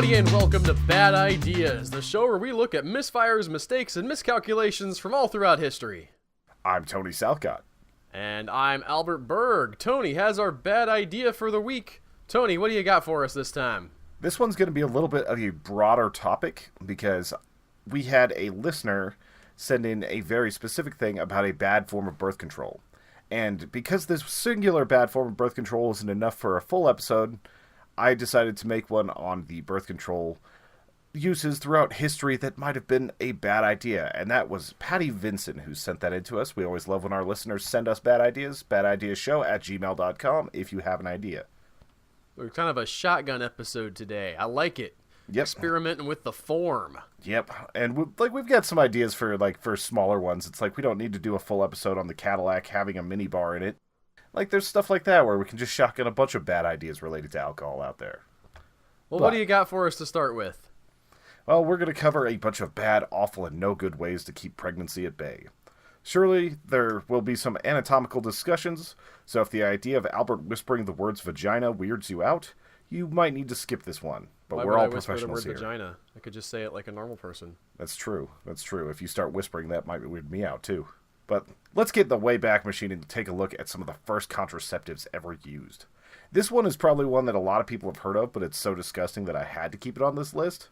everybody, and welcome to Bad Ideas, the show where we look at misfires, mistakes, and miscalculations from all throughout history. I'm Tony Southcott. And I'm Albert Berg. Tony has our bad idea for the week. Tony, what do you got for us this time? This one's going to be a little bit of a broader topic because we had a listener send in a very specific thing about a bad form of birth control. And because this singular bad form of birth control isn't enough for a full episode, I decided to make one on the birth control uses throughout history that might have been a bad idea. And that was Patty Vinson who sent that in to us. We always love when our listeners send us bad ideas. badideashow@gmail.com if you have an idea. We're kind of a shotgun episode today. I like it. Yep. Experimenting with the form. Yep. And we've got some ideas for smaller ones. It's like we don't need to do a full episode on the Cadillac having a minibar in it. Like, there's stuff like that where we can just shotgun a bunch of bad ideas related to alcohol out there. Well, what do you got for us to start with? Well, we're going to cover a bunch of bad, awful, and no good ways to keep pregnancy at bay. Surely, there will be some anatomical discussions, so if the idea of Albert whispering the words vagina weirds you out, you might need to skip this one. But Why we're would all I whisper professionals the word here. vagina? I could just say it like a normal person. That's true. That's true. If you start whispering, that might weird me out, too. But let's get in the Wayback Machine and take a look at some of the first contraceptives ever used. This one is probably one that a lot of people have heard of, but it's so disgusting that I had to keep it on this list.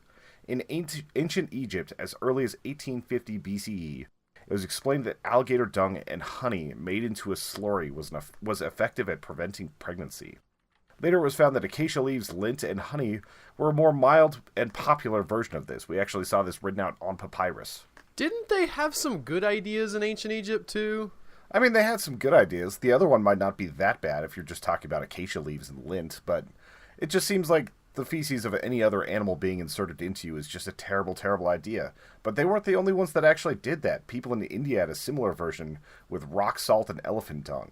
In ancient Egypt, as early as 1850 BCE, it was explained that alligator dung and honey made into a slurry was effective at preventing pregnancy. Later, it was found that acacia leaves, lint, and honey were a more mild and popular version of this. We actually saw this written out on papyrus. Didn't they have some good ideas in ancient Egypt, too? I mean, they had some good ideas. The other one might not be that bad if you're just talking about acacia leaves and lint, but it just seems like the feces of any other animal being inserted into you is just a terrible, terrible idea. But they weren't the only ones that actually did that. People in India had a similar version with rock salt and elephant dung.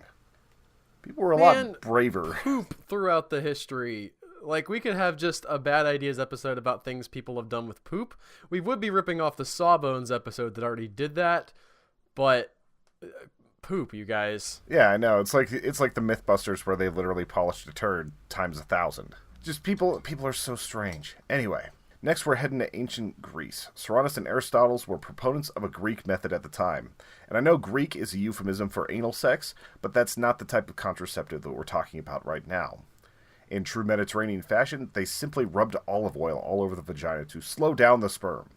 People were a lot braver. Poop throughout the history. Like, we could have just a bad ideas episode about things people have done with poop. We would be ripping off the Sawbones episode that already did that, but poop, you guys. Yeah, I know. It's like the Mythbusters where they literally polished a turd times 1,000. Just people are so strange. Anyway, next we're heading to ancient Greece. Cyrano and Aristotle were proponents of a Greek method at the time. And I know Greek is a euphemism for anal sex, but that's not the type of contraceptive that we're talking about right now. In true Mediterranean fashion, they simply rubbed olive oil all over the vagina to slow down the sperm.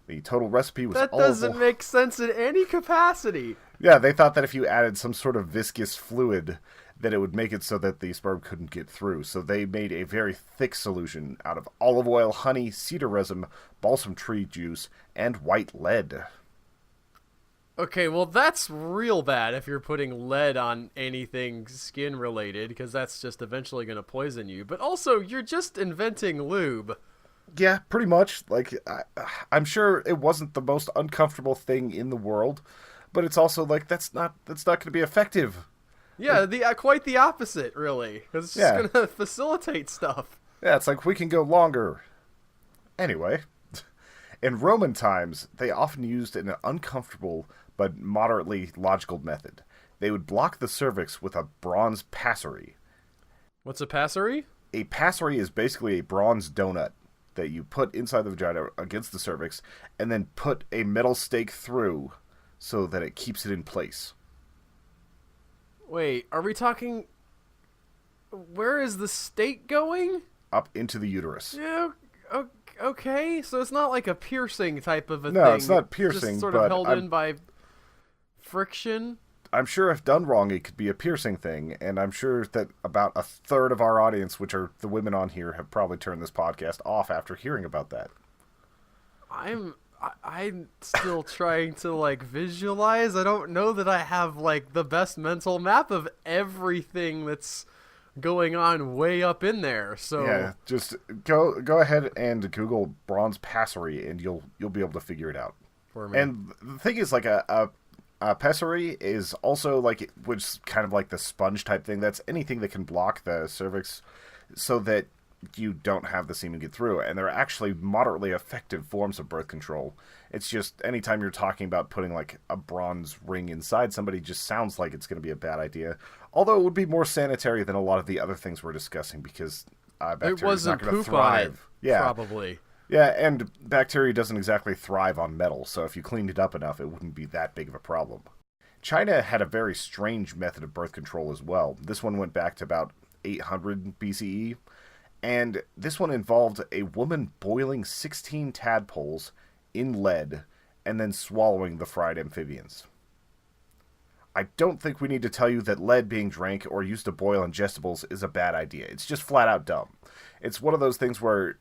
The total recipe was That doesn't make sense in any capacity. Yeah, they thought that if you added some sort of viscous fluid, that it would make it so that the sperm couldn't get through. So they made a very thick solution out of olive oil, honey, cedar resin, balsam tree juice, and white lead. Okay, well, that's real bad if you're putting lead on anything skin-related, because that's just eventually going to poison you. But also, you're just inventing lube. Yeah, pretty much. Like, I'm sure it wasn't the most uncomfortable thing in the world, but it's also like that's not going to be effective. Yeah, quite the opposite, really, because it's just going to facilitate stuff. Yeah, it's like we can go longer. Anyway, in Roman times, they often used an uncomfortable but moderately logical method. They would block the cervix with a bronze passery. What's a passery? A passery is basically a bronze donut that you put inside the vagina against the cervix and then put a metal stake through so that it keeps it in place. Wait, are we talking... Where is the stake going? Up into the uterus. Yeah, okay, so it's not like a piercing type of a thing. No, it's not piercing, just sort but of held in by friction. I'm sure if done wrong, it could be a piercing thing, and I'm sure that about a third of our audience, which are the women on here, have probably turned this podcast off after hearing about that. I'm still trying to, like, visualize. I don't know that I have, like, the best mental map of everything that's going on way up in there. So yeah, just go ahead and Google bronze passery, and you'll be able to figure it out. For me. And the thing is, like a pessary is also like, which is kind of like the sponge type thing. That's anything that can block the cervix so that you don't have the semen get through. And they're actually moderately effective forms of birth control. It's just anytime you're talking about putting like a bronze ring inside somebody, just sounds like it's going to be a bad idea. Although it would be more sanitary than a lot of the other things we're discussing, because bacteria It is not wasn't going to poop on it, thrive. Yeah, probably. yeah, and bacteria doesn't exactly thrive on metal, so if you cleaned it up enough, it wouldn't be that big of a problem. China had a very strange method of birth control as well. This one went back to about 800 BCE, and this one involved a woman boiling 16 tadpoles in lead and then swallowing the fried amphibians. I don't think we need to tell you that lead being drank or used to boil ingestibles is a bad idea. It's just flat out dumb. It's one of those things where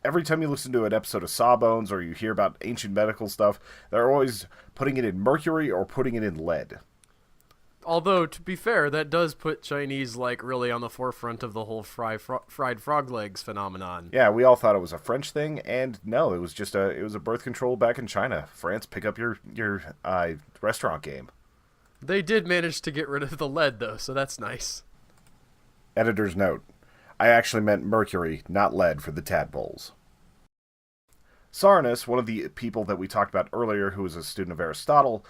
every time you listen to an episode of Sawbones or you hear about ancient medical stuff, they're always putting it in mercury or putting it in lead. Although, to be fair, that does put Chinese, like, really on the forefront of the whole fried frog legs phenomenon. Yeah, we all thought it was a French thing, and no, it was just it was a birth control back in China. France, pick up your restaurant game. They did manage to get rid of the lead, though, so that's nice. Editor's note. I actually meant mercury, not lead, for the tadpoles. Soranus, one of the people that we talked about earlier who was a student of Aristotle,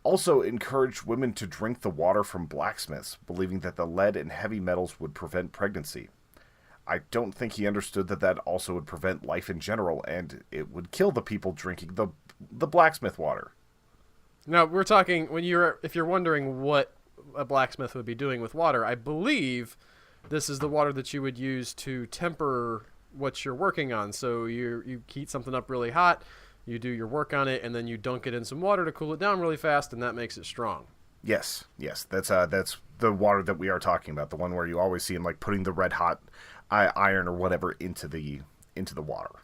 also encouraged women to drink the water from blacksmiths, believing that the lead and heavy metals would prevent pregnancy. I don't think he understood that that also would prevent life in general, and it would kill the people drinking the blacksmith water. Now, we're talking, if you're wondering what a blacksmith would be doing with water, I believe this is the water that you would use to temper what you're working on. So you heat something up really hot, you do your work on it, and then you dunk it in some water to cool it down really fast, and that makes it strong. Yes, that's the water that we are talking about, the one where you always see him like putting the red hot iron or whatever into the water.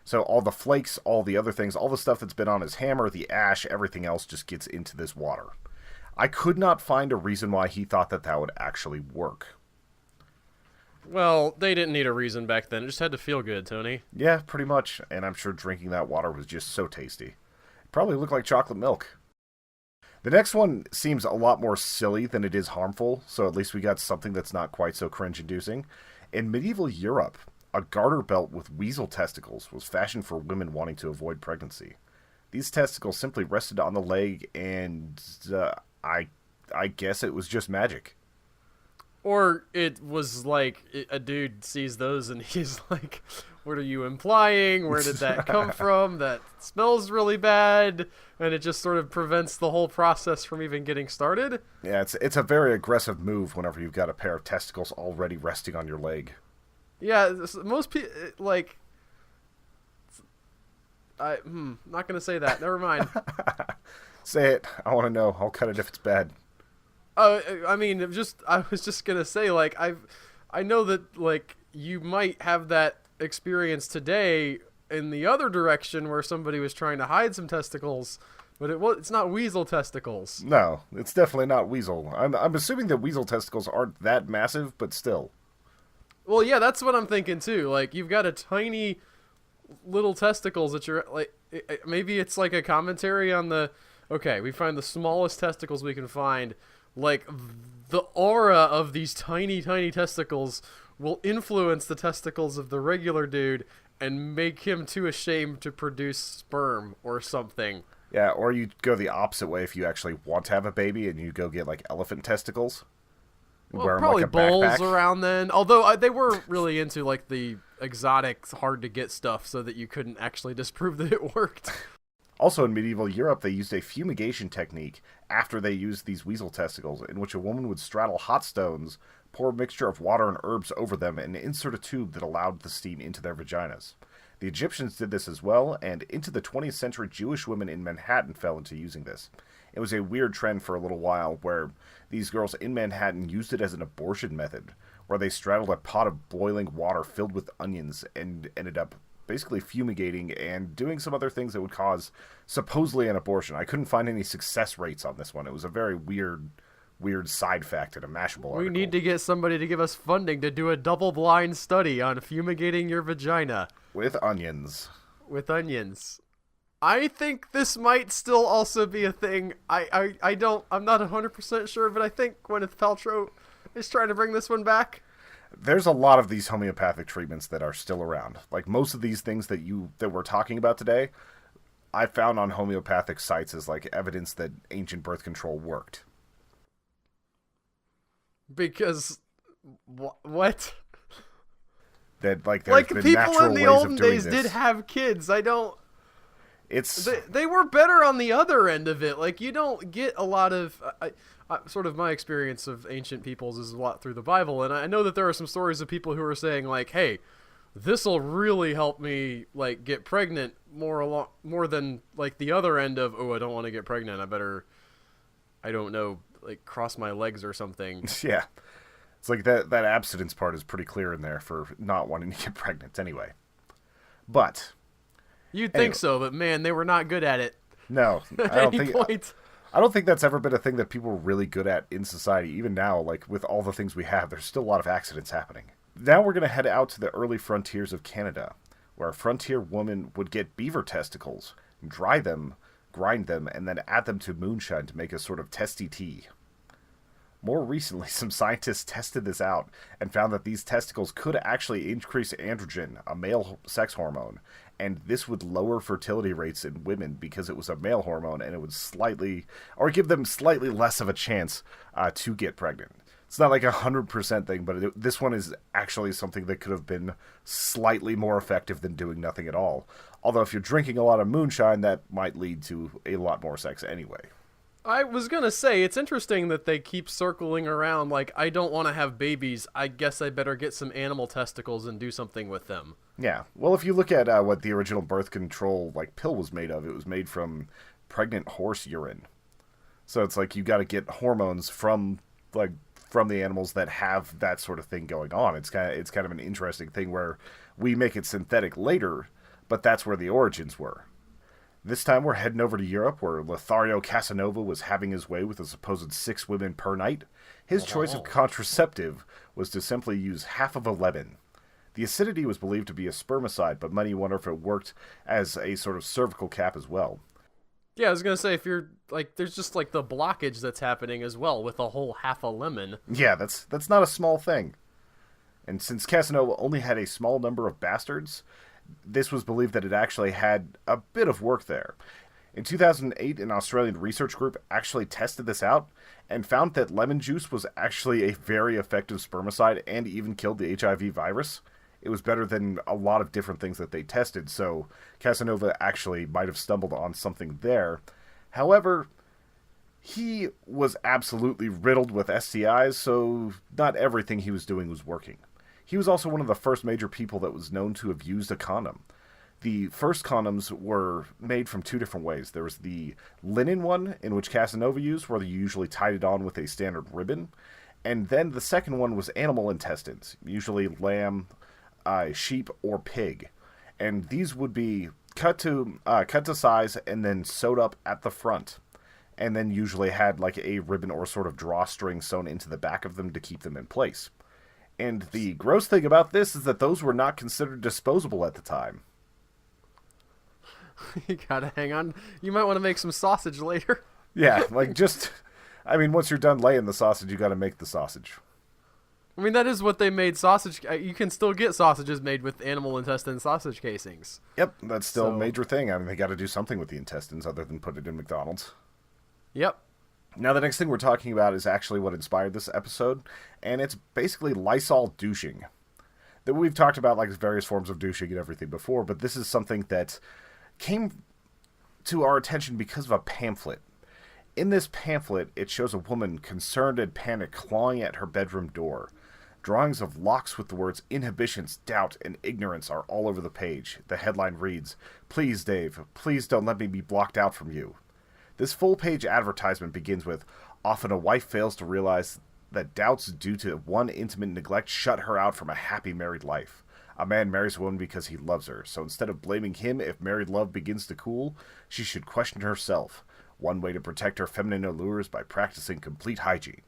So all the flakes, all the other things, all the stuff that's been on his hammer, the ash, everything else just gets into this water. I could not find a reason why he thought that would actually work. Well, they didn't need a reason back then. It just had to feel good, Tony. Yeah, pretty much. And I'm sure drinking that water was just so tasty. It probably looked like chocolate milk. The next one seems a lot more silly than it is harmful, so at least we got something that's not quite so cringe-inducing. In medieval Europe, a garter belt with weasel testicles was fashioned for women wanting to avoid pregnancy. These testicles simply rested on the leg, and I guess it was just magic. Or it was like a dude sees those and he's like, what are you implying? Where did that come from? That smells really bad. And it just sort of prevents the whole process from even getting started. Yeah, it's a very aggressive move whenever you've got a pair of testicles already resting on your leg. Yeah, most people, like, not going to say that. Never mind. Say it. I want to know. I'll cut it if it's bad. I mean, I was just going to say, like, I know that, like, you might have that experience today in the other direction where somebody was trying to hide some testicles, but it's not weasel testicles. No, it's definitely not weasel. I'm assuming that weasel testicles aren't that massive, but still. Well, yeah, that's what I'm thinking too. Like, you've got a tiny little testicles that you're like, maybe it's like a commentary on okay, we find the smallest testicles we can find. Like, the aura of these tiny, tiny testicles will influence the testicles of the regular dude and make him too ashamed to produce sperm or something. Yeah, or you go the opposite way if you actually want to have a baby and you go get, like, elephant testicles. Well, probably like bowls around then. Although they were really into like the exotic, hard to get stuff, so that you couldn't actually disprove that it worked. Also, in medieval Europe, they used a fumigation technique after they used these weasel testicles, in which a woman would straddle hot stones, pour a mixture of water and herbs over them, and insert a tube that allowed the steam into their vaginas. The Egyptians did this as well, and into the 20th century, Jewish women in Manhattan fell into using this. It was a weird trend for a little while where these girls in Manhattan used it as an abortion method, where they straddled a pot of boiling water filled with onions and ended up basically fumigating and doing some other things that would cause supposedly an abortion. I couldn't find any success rates on this one. It was a very weird side fact in a Mashable article. We need to get somebody to give us funding to do a double-blind study on fumigating your vagina. With onions. With onions. I think this might still also be a thing. I'm not 100% sure, but I think Gwyneth Paltrow is trying to bring this one back. There's a lot of these homeopathic treatments that are still around. Like most of these things that we're talking about today, I found on homeopathic sites as like evidence that ancient birth control worked. Because what? that like there's Like been people natural in the ways olden of doing days this. did have kids. I don't. It's They were better on the other end of it. Like you don't get a lot of. Sort of my experience of ancient peoples is a lot through the Bible, and I know that there are some stories of people who are saying like, "Hey, this will really help me like get pregnant more than like the other end of I don't want to get pregnant. I better, I don't know, like cross my legs or something." yeah. It's like that abstinence part is pretty clear in there for not wanting to get pregnant anyway. But You'd think so, but man, they were not good at it. no, At I don't any think point. I don't think that's ever been a thing that people are really good at in society. Even now, like with all the things we have, there's still a lot of accidents happening. Now we're going to head out to the early frontiers of Canada, where a frontier woman would get beaver testicles, dry them, grind them, and then add them to moonshine to make a sort of testy tea. More recently, some scientists tested this out and found that these testicles could actually increase androgen, a male sex hormone, and this would lower fertility rates in women because it was a male hormone and it would give them slightly less of a chance to get pregnant. It's not like 100% thing, but this one is actually something that could have been slightly more effective than doing nothing at all. Although if you're drinking a lot of moonshine, that might lead to a lot more sex anyway. I was gonna say, it's interesting that they keep circling around like, I don't want to have babies, I guess I better get some animal testicles and do something with them. Yeah. Well, if you look at what the original birth control like pill was made of, it was made from pregnant horse urine. So it's like you got to get hormones from the animals that have that sort of thing going on. It's kind of an interesting thing where we make it synthetic later, but that's where the origins were. This time we're heading over to Europe, where Lothario Casanova was having his way with a supposed 6 women per night. His choice of contraceptive was to simply use half of a lemon. The acidity was believed to be a spermicide, but many wonder if it worked as a sort of cervical cap as well. Yeah, I was gonna say, if you're like, there's just like the blockage that's happening as well with a whole half a lemon. Yeah, that's not a small thing. And since Casanova only had a small number of bastards, this was believed that it actually had a bit of work there. In 2008, an Australian research group actually tested this out and found that lemon juice was actually a very effective spermicide and even killed the HIV virus. It was better than a lot of different things that they tested, so Casanova actually might have stumbled on something there. However, he was absolutely riddled with STIs, so not everything he was doing was working. He was also one of the first major people that was known to have used a condom. The first condoms were made from 2 different ways. There was the linen one, in which Casanova used, where you usually tied it on with a standard ribbon. And then the second one was animal intestines, usually lamb, sheep, or pig. And these would be cut to size and then sewed up at the front. And then usually had like a ribbon or sort of drawstring sewn into the back of them to keep them in place. And the gross thing about this is that those were not considered disposable at the time. You gotta hang on. You might want to make some sausage later. Yeah, once you're done laying the sausage, you gotta make the sausage. I mean, that is what they made sausage. You can still get sausages made with animal intestine sausage casings. Yep, that's still a major thing. I mean, they gotta do something with the intestines other than put it in McDonald's. Yep. Now, the next thing we're talking about is actually what inspired this episode, and it's basically Lysol douching. That we've talked about like various forms of douching and everything before, but this is something that came to our attention because of a pamphlet. In this pamphlet, it shows a woman concerned and panicked clawing at her bedroom door. Drawings of locks with the words inhibitions, doubt, and ignorance are all over the page. The headline reads, "Please, Dave, please don't let me be blocked out from you." This full-page advertisement begins with, "Often a wife fails to realize that doubts due to one intimate neglect shut her out from a happy married life. A man marries a woman because he loves her, so instead of blaming him if married love begins to cool, she should question herself. One way to protect her feminine allures by practicing complete hygiene."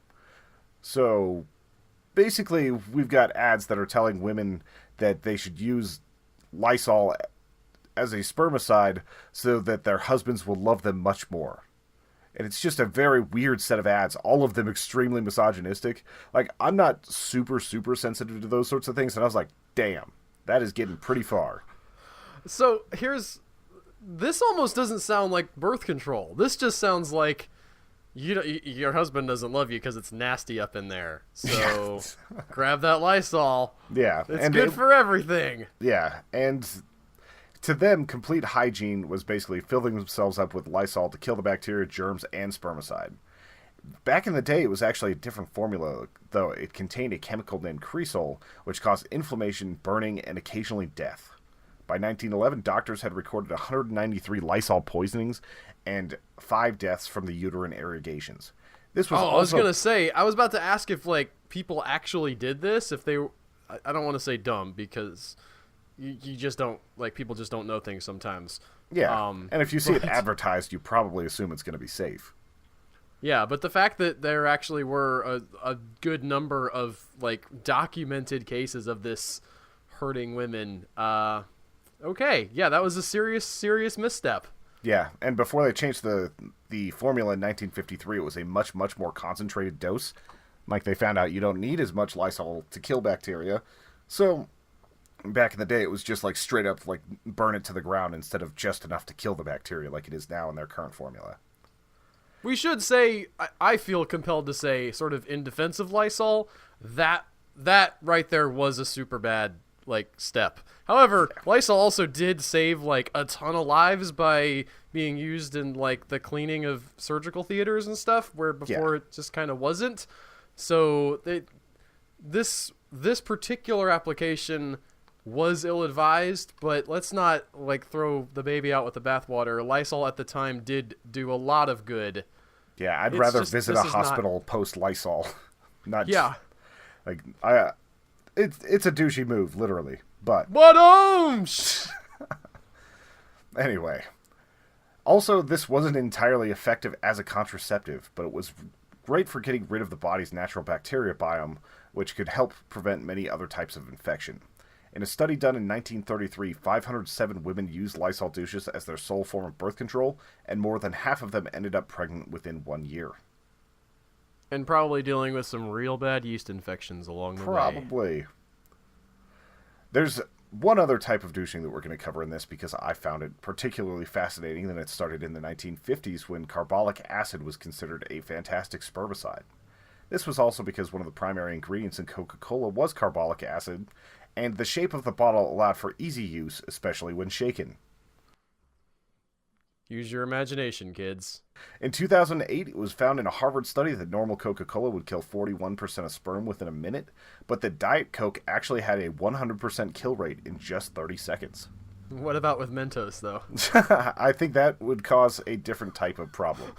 So, basically, we've got ads that are telling women that they should use Lysol as a spermicide so that their husbands will love them much more. And it's just a very weird set of ads, all of them extremely misogynistic. Like, I'm not super sensitive to those sorts of things, and I was like, damn, that is getting pretty far. So, this almost doesn't sound like birth control. This just sounds like your husband doesn't love you because it's nasty up in there. So grab that Lysol. Yeah. It's good for everything. Yeah, and to them, complete hygiene was basically filling themselves up with Lysol to kill the bacteria, germs, and spermicide. Back in the day, it was actually a different formula, though. It contained a chemical named cresol, which caused inflammation, burning, and occasionally death. By 1911, doctors had recorded 193 Lysol poisonings and 5 deaths from the uterine irrigations. This was I was going to say, I was about to ask if, like, people actually did this, if they... I don't want to say dumb, because you just don't... Like, people just don't know things sometimes. Yeah, and if you see it advertised, you probably assume it's going to be safe. Yeah, but the fact that there actually were a good number of, like, documented cases of this hurting women... Okay, yeah, that was a serious misstep. Yeah, and before they changed the formula in 1953, it was a much more concentrated dose. Like, they found out you don't need as much Lysol to kill bacteria. So, back in the day, it was just, like, straight up, like, burn it to the ground instead of just enough to kill the bacteria like it is now in their current formula. We should say, I feel compelled to say, sort of in defense of Lysol, that right there was a super bad, like, step. However, Lysol also did save, like, a ton of lives by being used in, like, the cleaning of surgical theaters and stuff, where before it just kind of wasn't. So this particular application was ill-advised, but let's not, like, throw the baby out with the bathwater. Lysol at the time did do a lot of good. Yeah, I'd rather visit a hospital post-Lysol. Not yeah. Like, it's a douchey move, literally. But anyway. Also, this wasn't entirely effective as a contraceptive, but it was great for getting rid of the body's natural bacteria biome, which could help prevent many other types of infection. In a study done in 1933, 507 women used Lysol douches as their sole form of birth control, and more than half of them ended up pregnant within 1 year. And probably dealing with some real bad yeast infections along the way. Probably. There's one other type of douching that we're going to cover in this because I found it particularly fascinating, and it started in the 1950s when carbolic acid was considered a fantastic spermicide. This was also because one of the primary ingredients in Coca-Cola was carbolic acid, and the shape of the bottle allowed for easy use, especially when shaken. Use your imagination, kids. In 2008, it was found in a Harvard study that normal Coca-Cola would kill 41% of sperm within a minute, but that Diet Coke actually had a 100% kill rate in just 30 seconds. What about with Mentos, though? I think that would cause a different type of problem.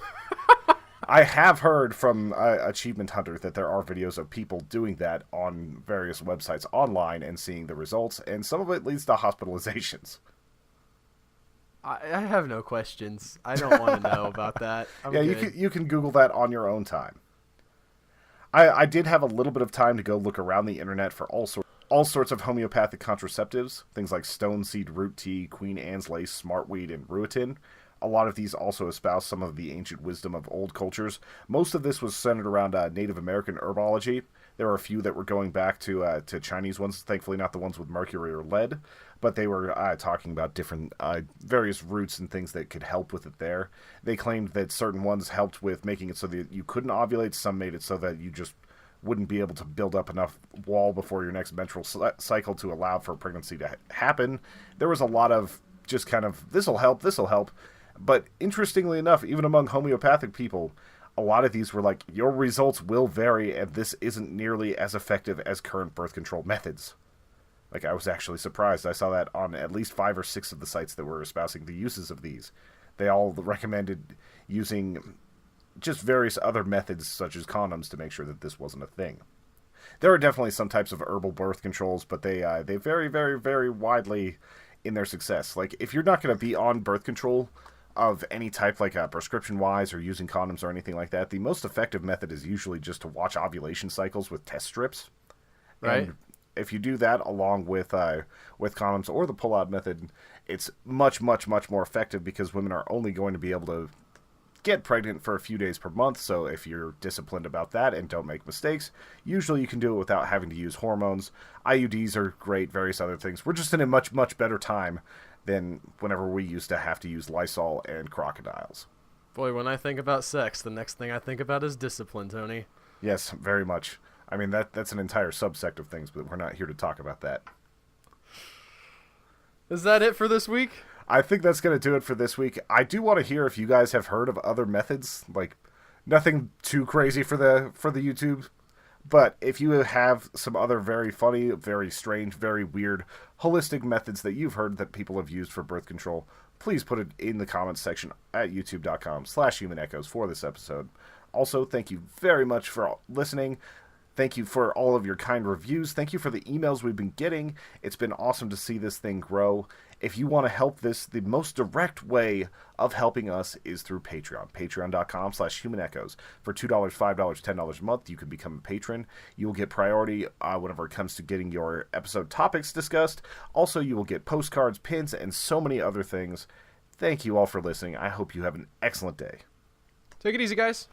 I have heard from Achievement Hunter that there are videos of people doing that on various websites online and seeing the results, and some of it leads to hospitalizations. I have no questions. I don't want to know about that. You can Google that on your own time. I did have a little bit of time to go look around the internet for all sorts of homeopathic contraceptives, things like stone seed root tea, Queen Anne's lace, smartweed, and ruetin. A lot of these also espouse some of the ancient wisdom of old cultures. Most of this was centered around Native American herbology. There were a few that were going back to Chinese ones, thankfully not the ones with mercury or lead, but they were talking about different various roots and things that could help with it there. They claimed that certain ones helped with making it so that you couldn't ovulate. Some made it so that you just wouldn't be able to build up enough wall before your next menstrual cycle to allow for pregnancy to happen. There was a lot of just kind of, this'll help. But interestingly enough, even among homeopathic people, a lot of these were like, your results will vary, and this isn't nearly as effective as current birth control methods. Like, I was actually surprised. I saw that on at least 5 or 6 of the sites that were espousing the uses of these. They all recommended using just various other methods, such as condoms, to make sure that this wasn't a thing. There are definitely some types of herbal birth controls, but they vary, very, very widely in their success. Like, if you're not going to be on birth control of any type, like prescription-wise or using condoms or anything like that, the most effective method is usually just to watch ovulation cycles with test strips. Right. And if you do that along with condoms or the pull-out method, it's much, much, much more effective because women are only going to be able to get pregnant for a few days per month. So if you're disciplined about that and don't make mistakes, usually you can do it without having to use hormones. IUDs are great, various other things. We're just in a much, much better time than whenever we used to have to use Lysol and crocodiles. Boy, when I think about sex, the next thing I think about is discipline, Tony. Yes, very much. I mean, that's an entire subsect of things, but we're not here to talk about that. Is that it for this week? I think that's going to do it for this week. I do want to hear if you guys have heard of other methods, like nothing too crazy for the YouTube, but if you have some other very funny, very strange, very weird, holistic methods that you've heard that people have used for birth control, please put it in the comments section at youtube.com/humanechoes for this episode. Also, thank you very much for listening. Thank you for all of your kind reviews. Thank you for the emails we've been getting. It's been awesome to see this thing grow. If you want to help this, the most direct way of helping us is through Patreon. Patreon.com/humanechoes. For $2, $5, $10 a month, you can become a patron. You will get priority whenever it comes to getting your episode topics discussed. Also, you will get postcards, pins, and so many other things. Thank you all for listening. I hope you have an excellent day. Take it easy, guys.